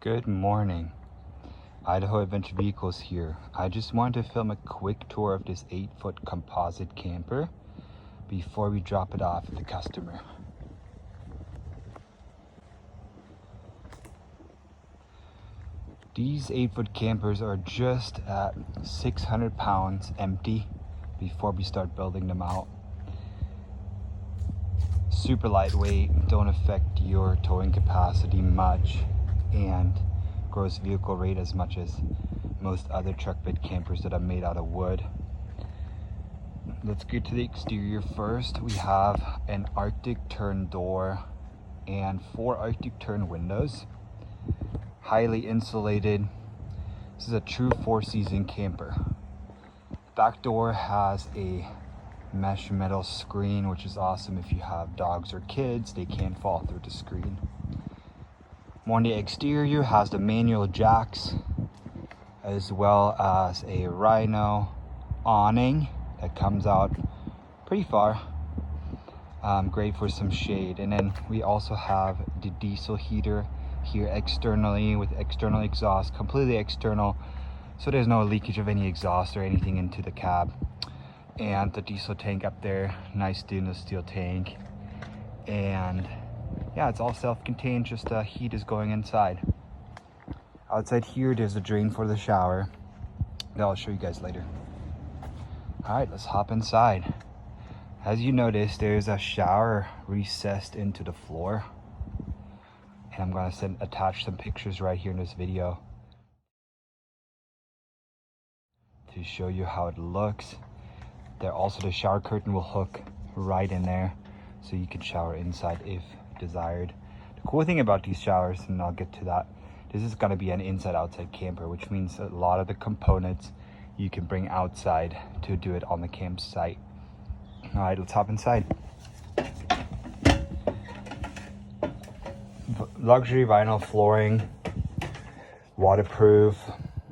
Good morning. Idaho Adventure Vehicles here. I just wanted to film a quick tour of this 8-foot composite camper before we drop it off at the customer. These 8-foot campers are just at 600 pounds empty before we start building them out. Super lightweight, don't affect your towing capacity much, and gross vehicle weight as much as most other truck bed campers that are made out of wood. Let's get to the exterior first. We have an Arctic turn door and 4 Arctic turn windows. Highly insulated. This is a true 4-season camper. Back door has a mesh metal screen, which is awesome if you have dogs or kids. They can't fall through the screen. On the exterior has the manual jacks, as well as a rhino awning that comes out pretty far. Great for some shade. And then we also have the diesel heater here externally with external exhaust, completely external, so there's no leakage of any exhaust or anything into the cab. And the diesel tank up there, nice stainless steel tank. And yeah, it's all self-contained, just heat is going inside. Outside here, there's a drain for the shower that I'll show you guys later. All right, let's hop inside. As you notice, there's a shower recessed into the floor. And I'm gonna attach some pictures right here in this video to show you how it looks. There also, the shower curtain will hook right in there, so you can shower inside if desired. The cool thing about these showers, and I'll get to that, this is gonna be an inside-outside camper, which means a lot of the components you can bring outside to do it on the campsite. All right, let's hop inside. Luxury vinyl flooring, waterproof.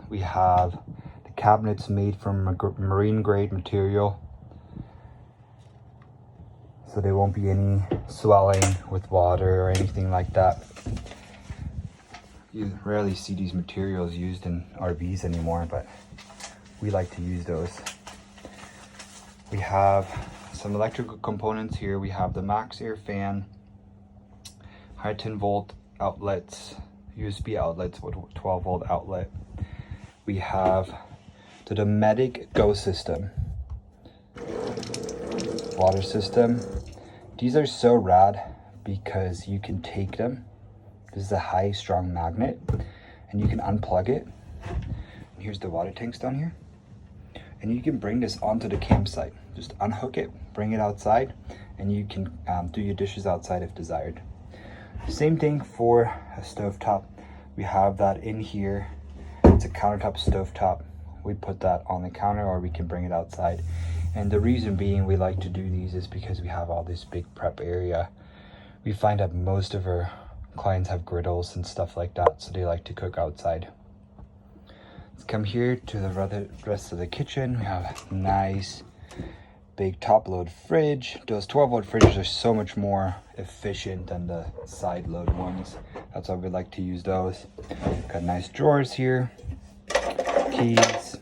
We have the cabinets made from marine grade material, so there won't be any swelling with water or anything like that. You rarely see these materials used in RVs anymore, but we like to use those. We have some electrical components here. We have the max air fan, high 10 volt outlets, USB outlets with 12 volt outlet. We have the Dometic Go system, water system. These are so rad because you can take them. This is a high strong magnet and you can unplug it. And here's the water tanks down here. And you can bring this onto the campsite. Just unhook it, bring it outside, and you can do your dishes outside if desired. Same thing for a stovetop. We have that in here. It's a countertop stovetop. We put that on the counter, or we can bring it outside. And the reason being we like to do these is because we have all this big prep area. We find that most of our clients have griddles and stuff like that, so they like to cook outside. Let's come here to the rest of the kitchen. We have a nice big top load fridge. Those 12 volt fridges are so much more efficient than the side load ones. That's why we like to use those. Got nice drawers here, keys.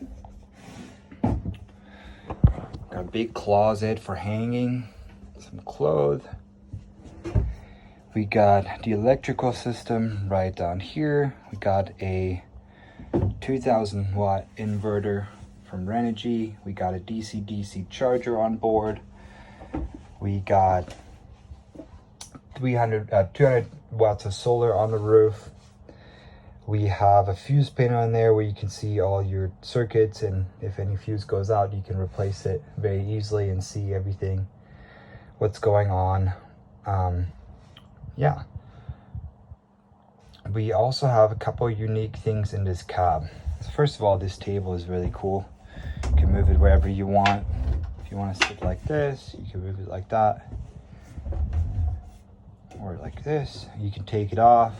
Got a big closet for hanging some clothes. We got the electrical system right down here. We got a 2000 watt inverter from Renogy. We got a DC-DC charger on board. We got 200 watts of solar on the roof. We have a fuse panel on there where you can see all your circuits, and if any fuse goes out, you can replace it very easily and see everything, what's going on. Yeah. We also have a couple unique things in this cab. So first of all, this table is really cool. You can move it wherever you want. If you want to sit like this, you can move it like that. Or like this. You can take it off.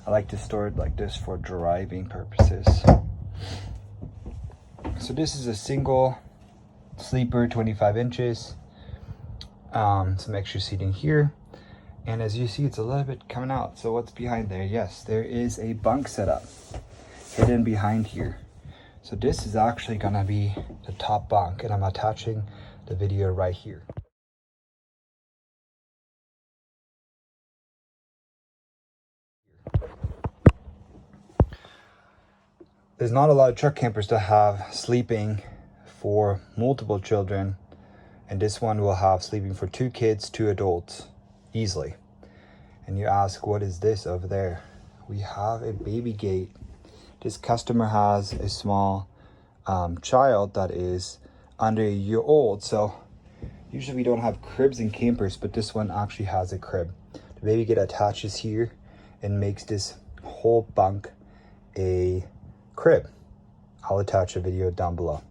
I like to store it like this for driving purposes. So this is a single sleeper, 25 inches. Some extra seating here. And as you see, it's a little bit coming out. So what's behind there? Yes, there is a bunk setup hidden behind here. So this is actually gonna be the top bunk, and I'm attaching the video right here. There's not a lot of truck campers that have sleeping for multiple children, and this one will have sleeping for 2 kids, 2 adults, easily. And you ask, what is this over there? We have a baby gate. This customer has a small child that is under a year old, so usually we don't have cribs in campers, but this one actually has a crib. The baby gate attaches here and makes this whole bunk a crib. I'll attach a video down below.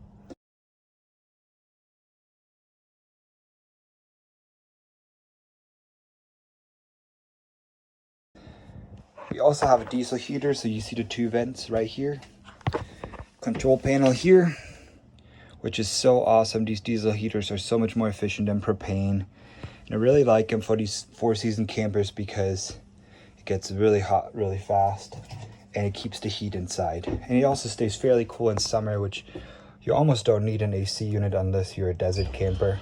We also have a diesel heater, so you see the 2 vents right here. Control panel here, which is so awesome. These diesel heaters are so much more efficient than propane. And I really like them for these 4-season campers because it gets really hot really fast and it keeps the heat inside. And it also stays fairly cool in summer, which you almost don't need an AC unit unless you're a desert camper.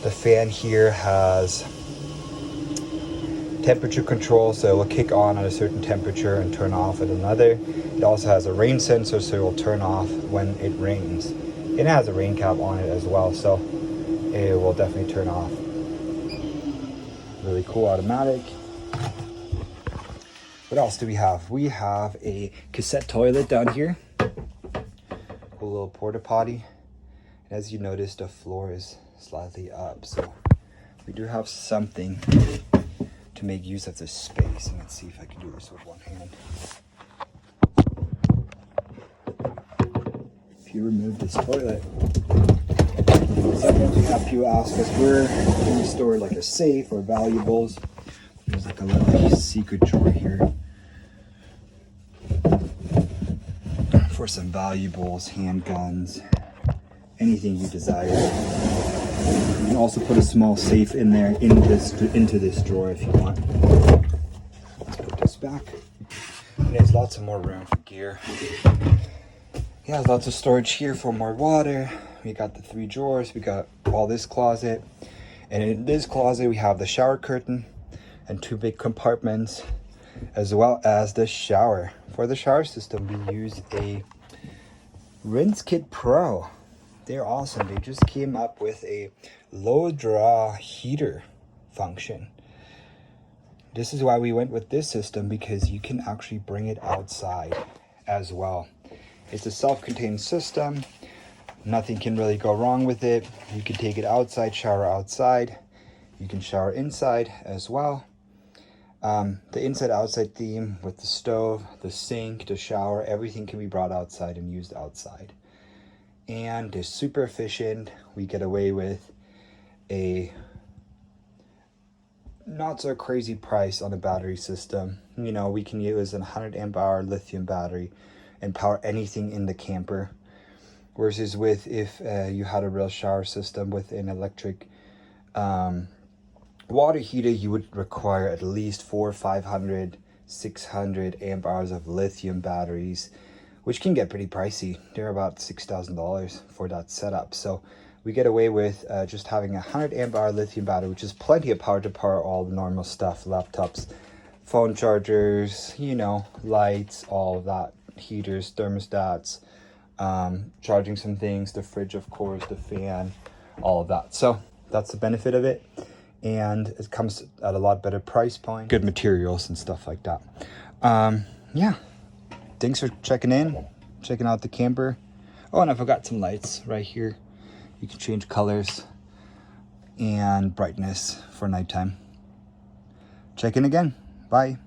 The fan here has temperature control, so it will kick on at a certain temperature and turn off at another. It also has a rain sensor, so it will turn off when it rains. It has a rain cap on it as well, so it will definitely turn off. Really cool automatic. What else do we have? We have a cassette toilet down here. Cool little porta potty. And as you notice, the floor is slightly up, so we do have something to make use of this space. And let's see if I can do this with one hand. If you remove this toilet, sometimes we have people ask us where can we store like a safe or valuables. There's like a little secret drawer here for some valuables, handguns, anything you desire. You can also put a small safe in there into this drawer if you want. Let's put this back. And there's lots of more room for gear. Yeah, lots of storage here for more water. We got the 3 drawers. We got all this closet. And in this closet we have the shower curtain and 2 big compartments, as well as the shower. For the shower system, we use a Rinse Kit Pro. They're awesome. They just came up with a low draw heater function. This is why we went with this system, because you can actually bring it outside as well. It's a self-contained system. Nothing can really go wrong with it. You can take it outside, shower outside. You can shower inside as well. The inside-outside theme with the stove, the sink, the shower, everything can be brought outside and used outside. And they're super efficient. We get away with a not so crazy price on a battery system. You know, we can use a 100 amp hour lithium battery and power anything in the camper. Versus with if you had a real shower system with an electric water heater, you would require at least 400, 500, 600 amp hours of lithium batteries, which can get pretty pricey. They're about $6,000 for that setup. So we get away with just having a 100 amp hour lithium battery, which is plenty of power to power all the normal stuff, laptops, phone chargers, you know, lights, all of that, heaters, thermostats, charging some things, the fridge, of course, the fan, all of that. So that's the benefit of it. And it comes at a lot better price point, good materials and stuff like that. Yeah, thanks for checking out the camper. Oh, and I forgot some lights right here. You can change colors and brightness for nighttime. Check in again. Bye.